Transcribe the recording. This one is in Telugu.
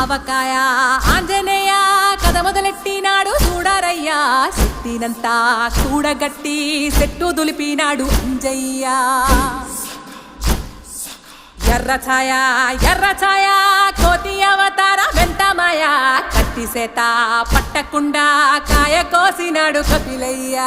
ఆవకాయ ఆంజనేయ కథ మొదలెట్టినాడు చూడరయ్యా శక్తినంతా చూడగట్టి చెట్టు దులిపినాడు అంజయ్య ఎర్ర ఛాయ కోతి అవతార వెంటమాయ కత్తి సేత పట్టకుండా కాయ కోసినాడు కపిలయ్య